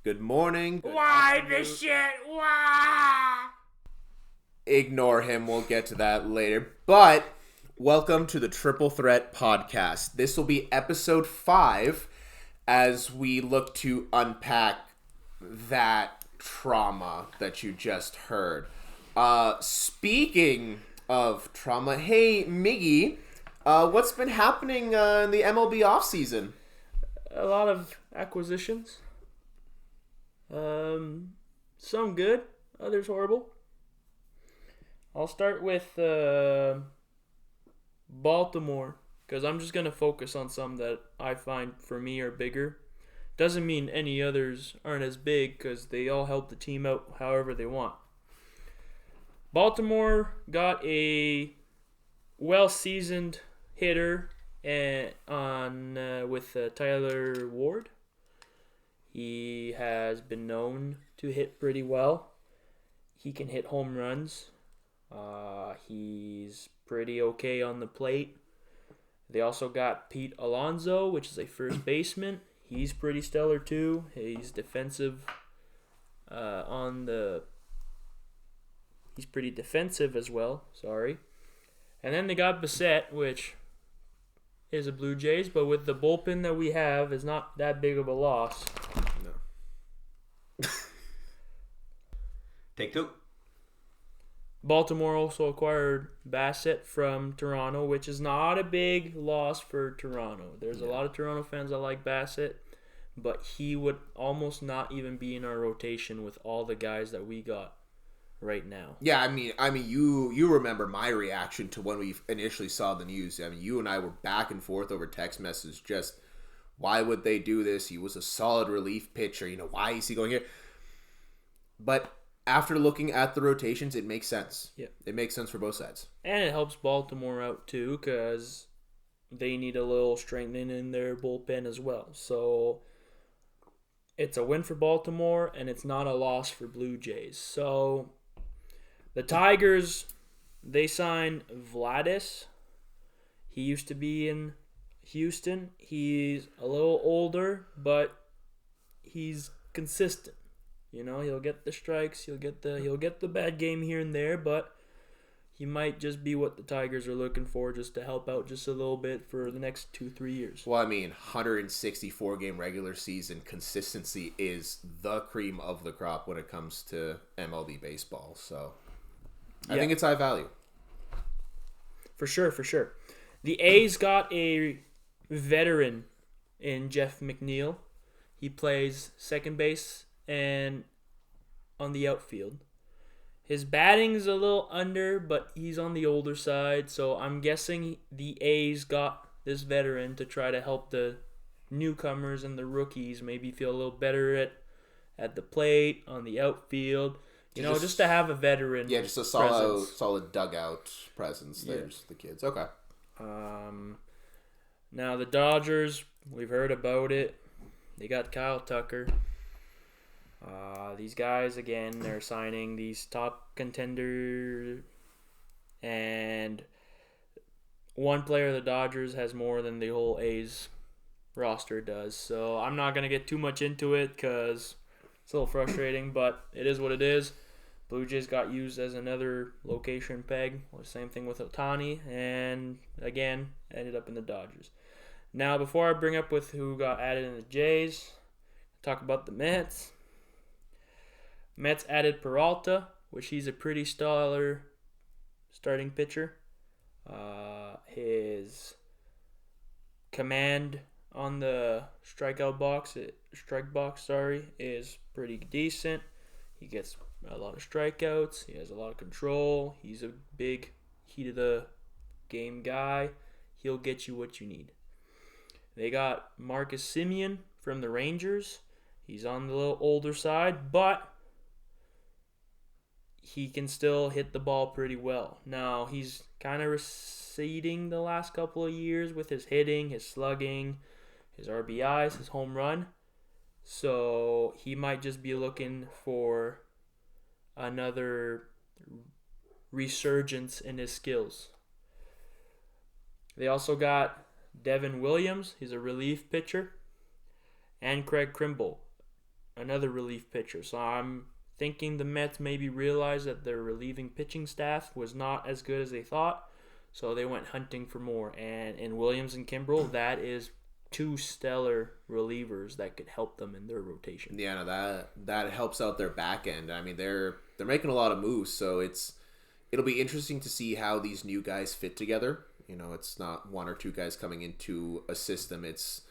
Good morning. Good Why afternoon. this shit? Why? Ignore him. We'll get to that later. But welcome to the Triple Threat Podcast. This will be episode 5 as we look to unpack that trauma that you just heard. Speaking of trauma, hey, Miggy, what's been happening in the MLB offseason? A lot of acquisitions. Some good, others horrible. I'll start with Baltimore because I'm just going to focus on some that I find for me are bigger. Doesn't mean any others aren't as big because they all help the team out however they want. Baltimore got a well-seasoned hitter with Tyler Ward. He has been known to hit pretty well. He can hit home runs. He's pretty okay on the plate. They also got Pete Alonso, which is a first baseman. He's pretty stellar too. He's defensive He's pretty defensive as well. Sorry. And then they got Bassett, which is a Blue Jays, but with the bullpen that we have, is not that big of a loss. No. Take 2. Baltimore also acquired Bassett from Toronto, which is not a big loss for Toronto. There's a lot of Toronto fans that like Bassett, but he would almost not even be in our rotation with all the guys that we got right now. Yeah, I mean, you remember my reaction to when we initially saw the news. I mean, you and I were back and forth over text messages. Just why would they do this? He was a solid relief pitcher. Why is he going here? But after looking at the rotations, it makes sense. Yeah, it makes sense for both sides, and it helps Baltimore out too because they need a little strengthening in their bullpen as well. So it's a win for Baltimore, and it's not a loss for Blue Jays. So the Tigers, they signed Vladis. He used to be in Houston. He's a little older, but he's consistent. He'll get the strikes, he'll get the bad game here and there, but he might just be what the Tigers are looking for, just to help out just a little bit for the next 2-3 years. Well, I mean, 164 game regular season consistency is the cream of the crop when it comes to MLB baseball. So I think it's high value. For sure. The A's got a veteran in Jeff McNeil. He plays second base and on the outfield. His batting's a little under, but he's on the older side, so I'm guessing the A's got this veteran to try to help the newcomers and the rookies maybe feel a little better at the plate, on the outfield. Just to have a veteran. Yeah, just a solid dugout presence. There's the kids. Okay. Now the Dodgers, we've heard about it. They got Kyle Tucker. These guys, again, they're signing these top contenders, and one player of the Dodgers has more than the whole A's roster does. So I'm not going to get too much into it because it's a little frustrating, but it is what it is. Blue Jays got used as another location peg. Same thing with Ohtani, and again, ended up in the Dodgers. Now, before I bring up with who got added in the Jays, talk about the Mets. Mets added Peralta, which he's a pretty stellar starting pitcher. His command on the strike box, is pretty decent. He gets a lot of strikeouts. He has a lot of control. He's a big heat of the game guy. He'll get you what you need. They got Marcus Semien from the Rangers. He's on the little older side, but he can still hit the ball pretty well. Now, he's kind of receding the last couple of years with his hitting, his slugging, his RBIs, his home run. So he might just be looking for another resurgence in his skills. They also got Devin Williams. He's a relief pitcher. And Craig Kimbrell. another relief pitcher. So I'm thinking the Mets maybe realized that their relieving pitching staff was not as good as they thought, so they went hunting for more. And in Williams and Kimbrel, that is two stellar relievers that could help them in their rotation. Yeah, no, that helps out their back end. I mean, they're making a lot of moves, so it'll be interesting to see how these new guys fit together. You know, it's not one or two guys coming into a system. It's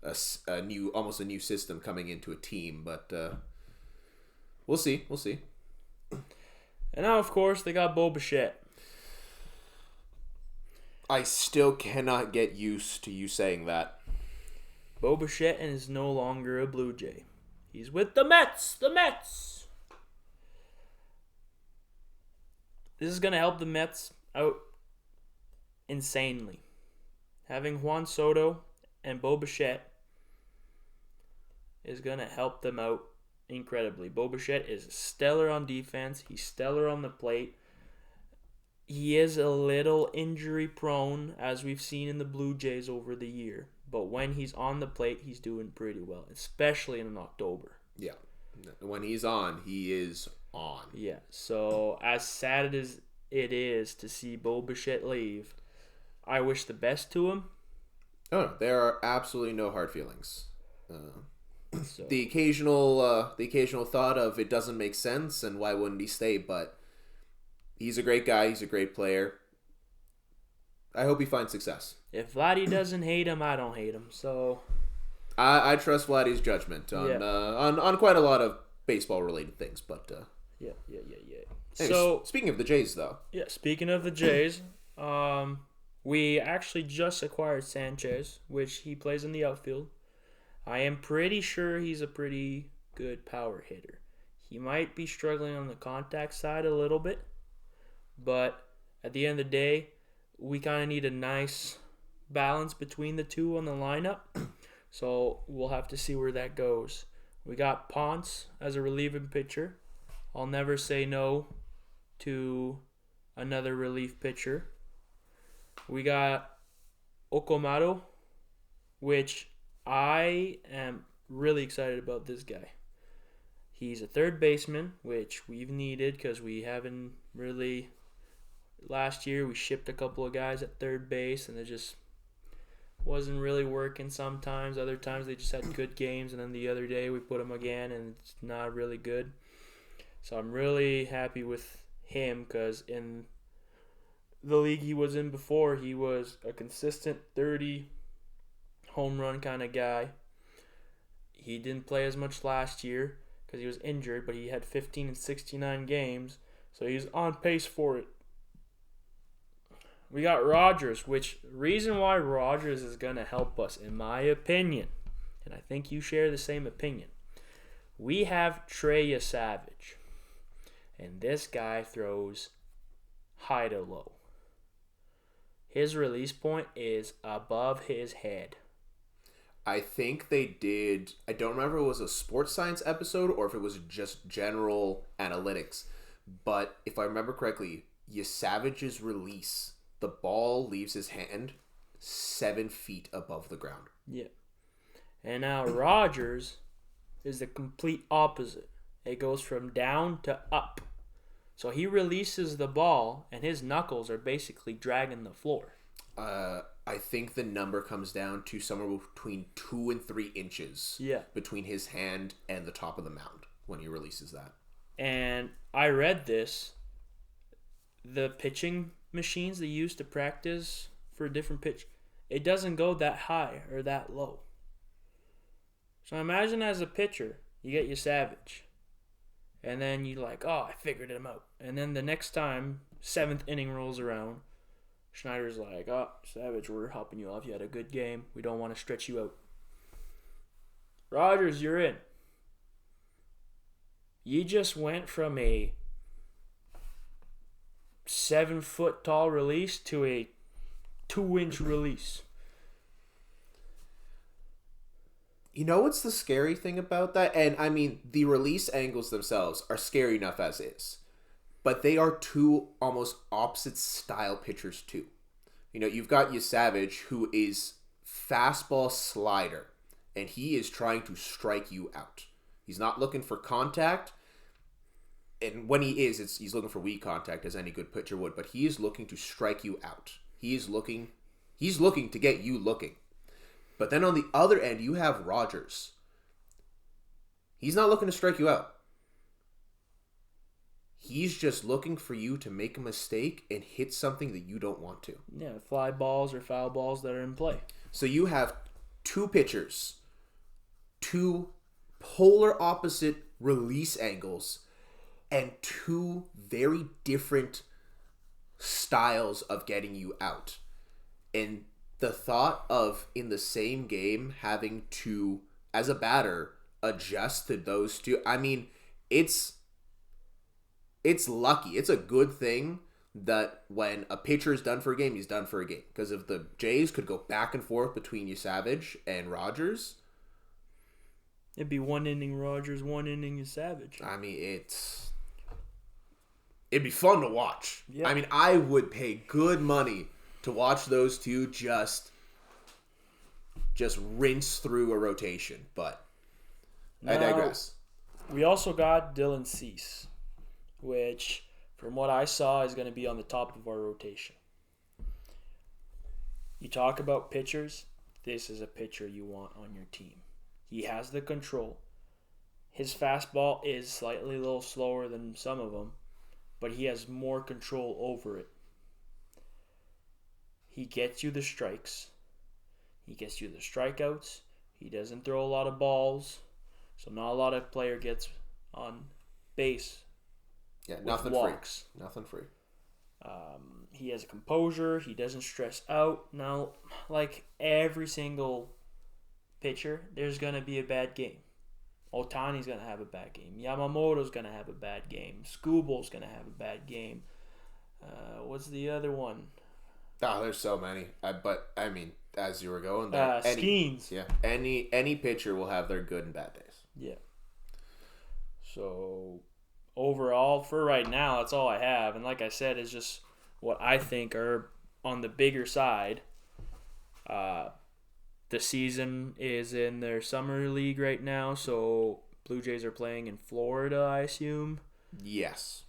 almost a new system coming into a team. But we'll see. We'll see. And now, of course, they got Bo Bichette. I still cannot get used to you saying that. Bo Bichette is no longer a Blue Jay. He's with the Mets. The Mets. This is going to help the Mets out insanely. Having Juan Soto and Bo Bichette is going to help them out incredibly. Bo Bichette is stellar on defense. He's stellar on the plate. He is a little injury prone, as we've seen in the Blue Jays over the year. But when he's on the plate, he's doing pretty well, especially in October. Yeah. When he's on, he is on. Yeah. So as sad as it is to see Bo Bichette leave, I wish the best to him. Oh, no, there are absolutely no hard feelings. So, the occasional thought of it doesn't make sense and why wouldn't he stay, but he's a great guy. He's a great player. I hope he finds success. if Vladdy doesn't hate him, I don't hate him. So I trust Vladdy's judgment on quite a lot of baseball related things, but yeah. anyways, So speaking of the Jays, though, yeah, speaking of the Jays, we actually just acquired Sanchez, which he plays in the outfield. I am pretty sure he's a pretty good power hitter. He might be struggling on the contact side a little bit, but at the end of the day, we kind of need a nice balance between the two on the lineup. So we'll have to see where that goes. We got Ponce as a relieving pitcher. I'll never say no to another relief pitcher. We got Okamoto, which I am really excited about this guy. He's a third baseman, which we've needed because we haven't really. Last year, we shipped a couple of guys at third base, and it just wasn't really working sometimes. Other times, they just had good games, and then the other day, we put them again, and it's not really good. So I'm really happy with him because in the league he was in before, he was a consistent 30 home run kind of guy. He didn't play as much last year because he was injured, but he had 15 and 69 games, so he's on pace for it. We got Rogers, which reason why Rogers is going to help us, in my opinion, and I think you share the same opinion. We have Trey Savage, and this guy throws high to low. His release point is above his head. I think they did. I don't remember if it was a sports science episode or if it was just general analytics, but if I remember correctly, Savage's release, the ball leaves his hand 7 feet above the ground. Yeah. And now Rogers is the complete opposite. It goes from down to up. So he releases the ball, and his knuckles are basically dragging the floor. I think the number comes down to somewhere between 2 and 3 inches between his hand and the top of the mound when he releases that. And I read this. The pitching machines they use to practice for a different pitch, it doesn't go that high or that low. So imagine as a pitcher, you get your Savage. And then you're like, oh, I figured him out. And then the next time, 7th inning rolls around, Schneider's like, oh, Savage, we're helping you off. You had a good game. We don't want to stretch you out. Rogers, you're in. You just went from a 7-foot tall release to a 2-inch release. You know what's the scary thing about that? And I mean, the release angles themselves are scary enough as is. But they are two almost opposite style pitchers too. You know, you've got Savage, who is fastball slider, and he is trying to strike you out. He's not looking for contact. And when he is, he's looking for weak contact, as any good pitcher would. But he is looking to strike you out. He's looking to get you looking. But then on the other end, you have Rogers. He's not looking to strike you out. He's just looking for you to make a mistake and hit something that you don't want to. Yeah, fly balls or foul balls that are in play. So you have two pitchers, two polar opposite release angles, and two very different styles of getting you out. And the thought of, in the same game, having to, as a batter, adjust to those two, I mean, it's lucky. It's a good thing that when a pitcher is done for a game, he's done for a game. Because if the Jays could go back and forth between Savage and Rogers, it'd be 1 inning Rogers, 1 inning Savage. I mean, it'd be fun to watch. Yeah. I mean, I would pay good money to watch those two just rinse through a rotation. But I digress. We also got Dylan Cease, which, from what I saw, is going to be on the top of our rotation. You talk about pitchers, this is a pitcher you want on your team. He has the control. His fastball is slightly a little slower than some of them, but he has more control over it. He gets you the strikes. He gets you the strikeouts. He doesn't throw a lot of balls, so not a lot of player gets on base. Yeah, nothing walks. Free. Nothing free. He has a composure. He doesn't stress out. Now, like every single pitcher, there's going to be a bad game. Otani's going to have a bad game. Yamamoto's going to have a bad game. Scooble's going to have a bad game. What's the other one? Oh, there's so many. But, I mean, as you were going there. Skeens. Yeah. Any pitcher will have their good and bad days. Yeah. So, overall, for right now, that's all I have. And like I said, it's just what I think are on the bigger side. The season is in their summer league right now, so Blue Jays are playing in Florida, I assume. Yes.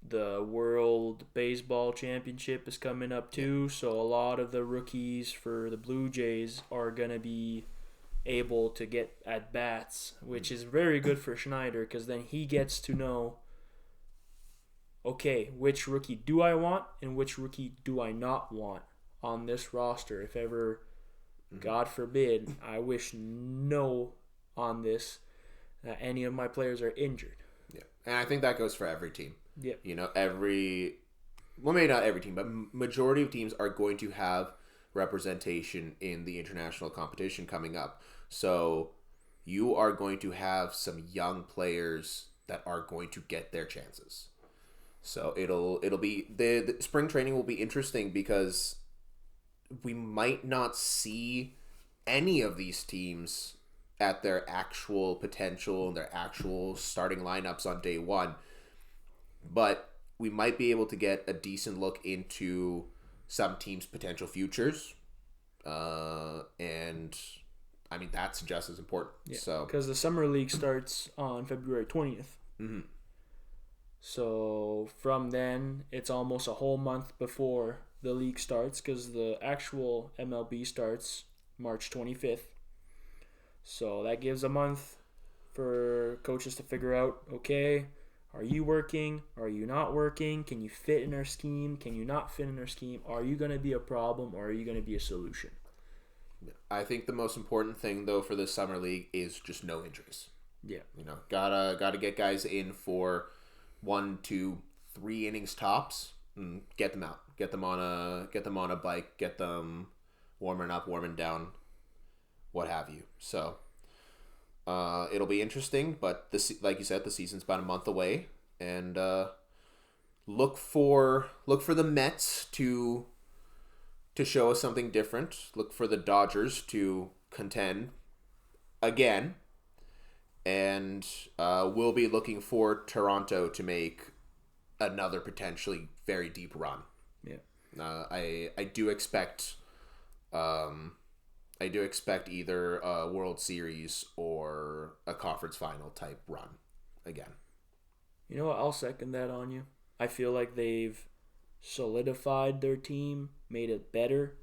The World Baseball Championship is coming up too, so a lot of the rookies for the Blue Jays are going to be able to get at bats, which is very good for Schneider, because then he gets to know, okay, which rookie do I want and which rookie do I not want on this roster. If ever, God forbid, I wish no on this, any of my players are injured. Yeah, and I think that goes for every team. Yeah. You know, maybe not every team, but majority of teams are going to have representation in the international competition coming up. So you are going to have some young players that are going to get their chances. So it'll be the spring training will be interesting, because we might not see any of these teams at their actual potential and their actual starting lineups on day one. But we might be able to get a decent look into some teams' potential futures. And I mean, that's just as important. Yeah, so because the summer league starts on February 20th. Mm-hmm. So from then, it's almost a whole month before the league starts, because the actual MLB starts March 25th. So that gives a month for coaches to figure out, okay, are you working? Are you not working? Can you fit in our scheme? Can you not fit in our scheme? Are you going to be a problem, or are you going to be a solution? I think the most important thing, though, for this summer league is just no injuries. Yeah. You know, gotta get guys in for 1, 2, 3 innings tops and get them out. Get them on a bike, get them warming up, warming down, what have you. So it'll be interesting, but like you said, the season's about a month away, and look for the Mets to show us something different. Look for the Dodgers to contend again, and we'll be looking for Toronto to make another potentially very deep run. Yeah. I do expect I do expect either a World Series or a conference final type run again. You know what? I'll second that on you. I feel like they've solidified their team, made it better.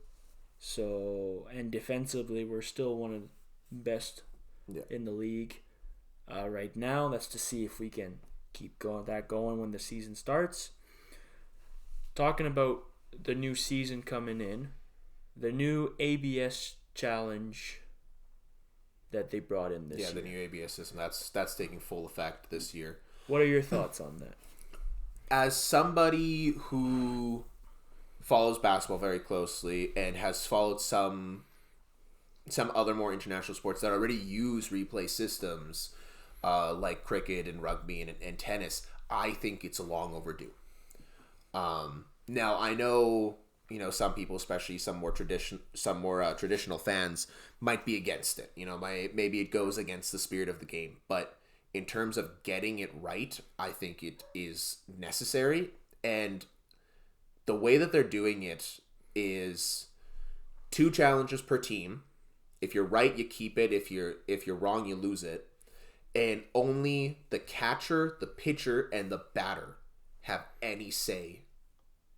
So, and defensively, we're still one of the best in the league right now. That's to see if we can keep going when the season starts. Talking about the new season coming in, the new ABS challenge that they brought in this year. Yeah, the new ABS system. That's taking full effect this year. What are your thoughts on that? As somebody who follows basketball very closely and has followed some other more international sports that already use replay systems, like cricket and rugby and tennis, I think it's long overdue. Now I know, some people, especially some more traditional fans, might be against it. Maybe it goes against the spirit of the game, but in terms of getting it right, I think it is necessary. And the way that they're doing it is 2 challenges per team. If you're right, you keep it. If you're wrong, you lose it. And only the catcher, the pitcher, and the batter have any say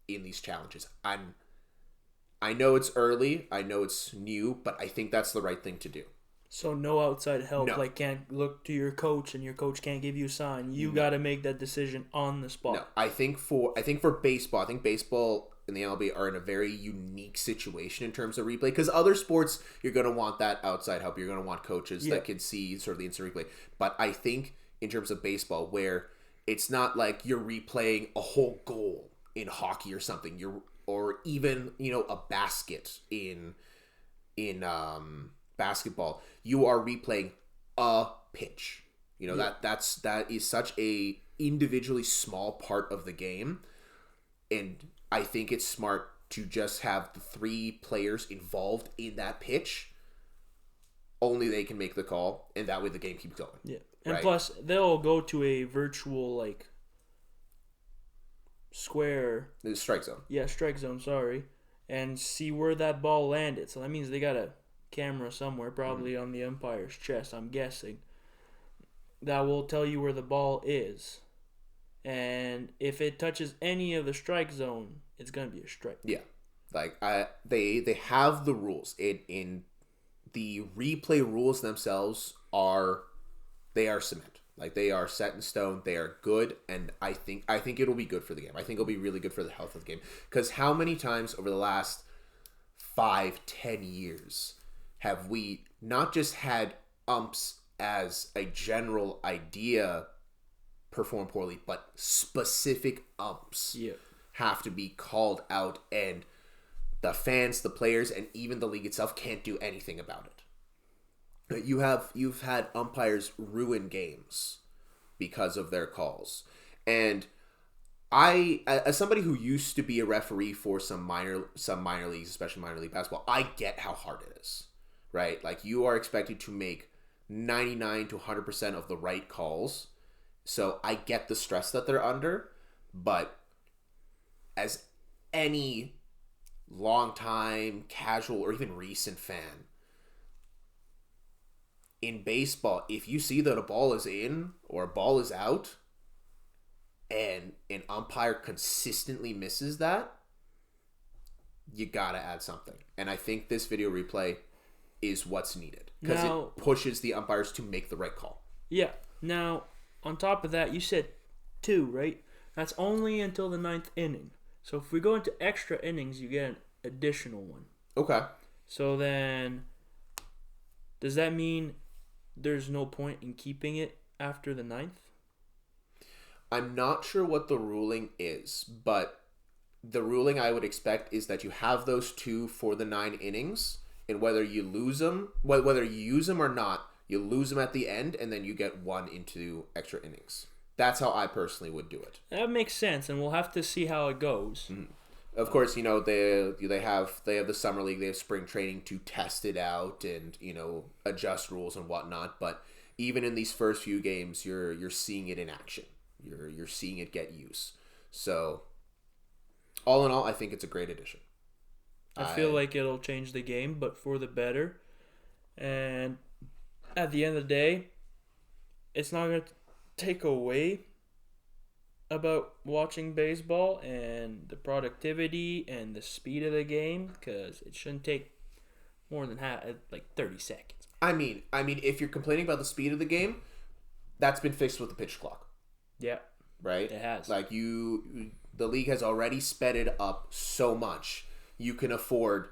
in these challenges. I know it's early, I know it's new, but I think that's the right thing to do. So no outside help, No. like can't look to your coach and your coach can't give you a sign. You got to make that decision on the spot. No, I think for baseball, I think baseball and the MLB are in a very unique situation in terms of replay, because other sports you're going to want that outside help. You're going to want coaches that can see sort of the instant replay. But I think in terms of baseball, where it's not like you're replaying a whole goal in hockey or something, or even a basket in basketball, you are replaying a pitch. That is such a individually small part of the game, and I think it's smart to just have the 3 players involved in that pitch. Only they can make the call, and that way the game keeps going. Yeah, and plus they'll go to a virtual square. The strike zone. Yeah, strike zone. Sorry, and see where that ball landed. So that means they got a camera somewhere, probably on the umpire's chest, I'm guessing, that will tell you where the ball is. And if it touches any of the strike zone, it's going to be a strike. Yeah. They have the rules. In the replay rules themselves are cement. They are set in stone. They are good, and I think it'll be good for the game. I think it'll be really good for the health of the game. Because how many times over the last 5-10 years have we not just had umps as a general idea perform poorly, but specific umps have to be called out, and the fans, the players, and even the league itself can't do anything about it. You've had umpires ruin games because of their calls. And I, as somebody who used to be a referee for some minor leagues, especially minor league basketball, I get how hard it is. Right? You are expected to make 99 to 100% of the right calls. So I get the stress that they're under, but as any long-time, casual, or even recent fan, in baseball, if you see that a ball is in or a ball is out, and an umpire consistently misses that, you gotta add something. And I think this video replay is what's needed, because it pushes the umpires to make the right call. Yeah. Now, on top of that, you said 2, right? That's only until the 9th inning. So if we go into extra innings, you get an additional one. Okay. So then, does that mean there's no point in keeping it after the 9th? I'm not sure what the ruling is, but the ruling I would expect is that you have those 2 for the 9 innings, and whether you lose them, whether you use them or not, you lose them at the end, and then you get 1 into extra innings. That's how I personally would do it. That makes sense, and we'll have to see how it goes. Mm-hmm. Of course, they have the summer league, they have spring training to test it out and adjust rules and whatnot. But even in these first few games, you're seeing it in action. You're seeing it get use. So, all in all, I think it's a great addition. I feel like it'll change the game, but for the better. And at the end of the day, it's not going to take away about watching baseball and the productivity and the speed of the game, because it shouldn't take more than 30 seconds. I mean, if you're complaining about the speed of the game, that's been fixed with the pitch clock. Yeah. Right? It has. Like the league has already sped it up so much. You can afford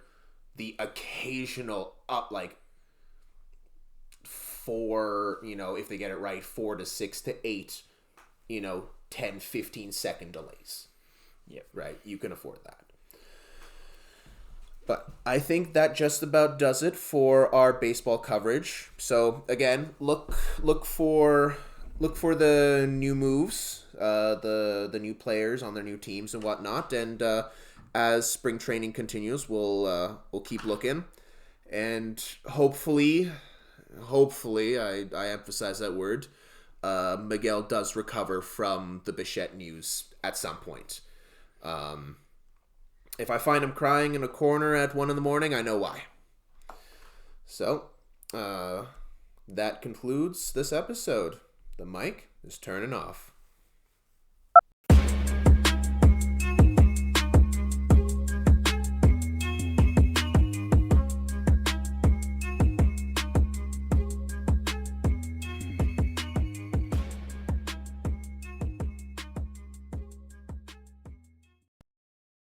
the occasional up, like 4, if they get it right, 4 to 6 to 8, 10, 15-second delays. Yep. Right? You can afford that. But I think that just about does it for our baseball coverage. So again, look for the new moves, the new players on their new teams and whatnot. And as spring training continues, we'll keep looking, and hopefully, I emphasize that word. Miguel does recover from the Bichette news at some point. If I find him crying in a corner at 1 a.m, I know why. So, that concludes this episode. The mic is turning off.